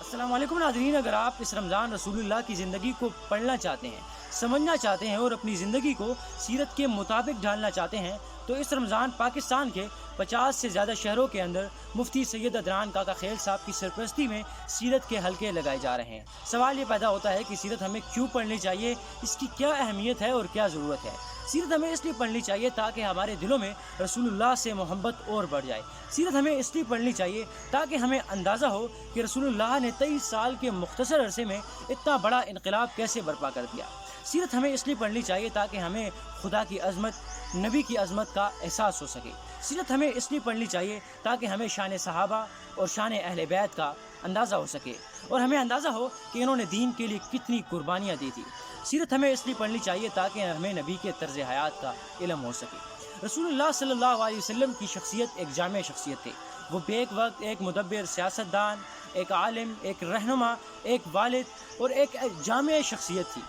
السلام علیکم ناظرین، اگر آپ اس رمضان رسول اللہ کی زندگی کو پڑھنا چاہتے ہیں، سمجھنا چاہتے ہیں اور اپنی زندگی کو سیرت کے مطابق ڈھالنا چاہتے ہیں تو اس رمضان پاکستان کے 50 سے زیادہ شہروں کے اندر مفتی سید ادنان کاکا خیل صاحب کی سرپرستی میں سیرت کے حلقے لگائے جا رہے ہیں۔ سوال یہ پیدا ہوتا ہے کہ سیرت ہمیں کیوں پڑھنی چاہیے، اس کی کیا اہمیت ہے اور کیا ضرورت ہے۔ سیرت ہمیں اس لیے پڑھنی چاہیے تاکہ ہمارے دلوں میں رسول اللہ سے محبت اور بڑھ جائے۔ سیرت ہمیں اس لیے پڑھنی چاہیے تاکہ ہمیں اندازہ ہو کہ رسول اللہ نے 23 سال کے مختصر عرصے میں اتنا بڑا انقلاب کیسے برپا کر دیا۔ سیرت ہمیں اس لیے پڑھنی چاہیے تاکہ ہمیں خدا کی عظمت، نبی کی عظمت کا احساس ہو سکے۔ سیرت ہمیں اس لیے پڑھنی چاہیے تاکہ ہمیں شان صحابہ اور شان اہل بیت کا اندازہ ہو سکے اور ہمیں اندازہ ہو کہ انہوں نے دین کے لیے کتنی قربانیاں دی تھی۔ سیرت ہمیں اس لیے پڑھنی چاہیے تاکہ ہمیں نبی کے طرز حیات کا علم ہو سکے۔ رسول اللہ صلی اللہ علیہ وسلم کی شخصیت ایک جامع شخصیت تھی۔ وہ بیک وقت ایک مدبر، سیاستدان، ایک عالم، ایک رہنما، ایک والد اور ایک جامع شخصیت تھی۔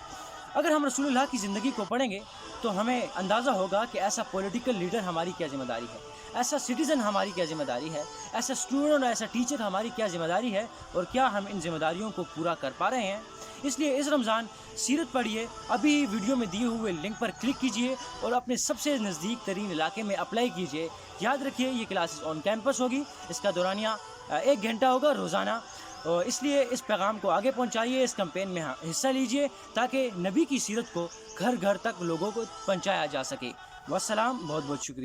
اگر ہم رسول اللہ کی زندگی کو پڑھیں گے تو ہمیں اندازہ ہوگا کہ ایسا پولیٹیکل لیڈر ہماری کیا ذمہ داری ہے، ایسا سٹیزن ہماری کیا ذمہ داری ہے، ایسا اسٹوڈنٹ، ایسا ٹیچر ہماری کیا ذمہ داری ہے اور کیا ہم ان ذمہ داریوں کو پورا کر پا رہے ہیں۔ اس لیے اس رمضان سیرت پڑھیے، ابھی ویڈیو میں دیے ہوئے لنک پر کلک کیجئے اور اپنے سب سے نزدیک ترین علاقے میں اپلائی کیجئے۔ یاد رکھیے یہ کلاسز آن کیمپس ہوگی، اس کا دورانیہ 1 گھنٹہ ہوگا روزانہ، اور اس لیے اس پیغام کو آگے پہنچائیے، اس کمپین میں حصہ لیجئے تاکہ نبی کی سیرت کو گھر گھر تک لوگوں کو پہنچایا جا سکے۔ والسلام، بہت بہت شکریہ۔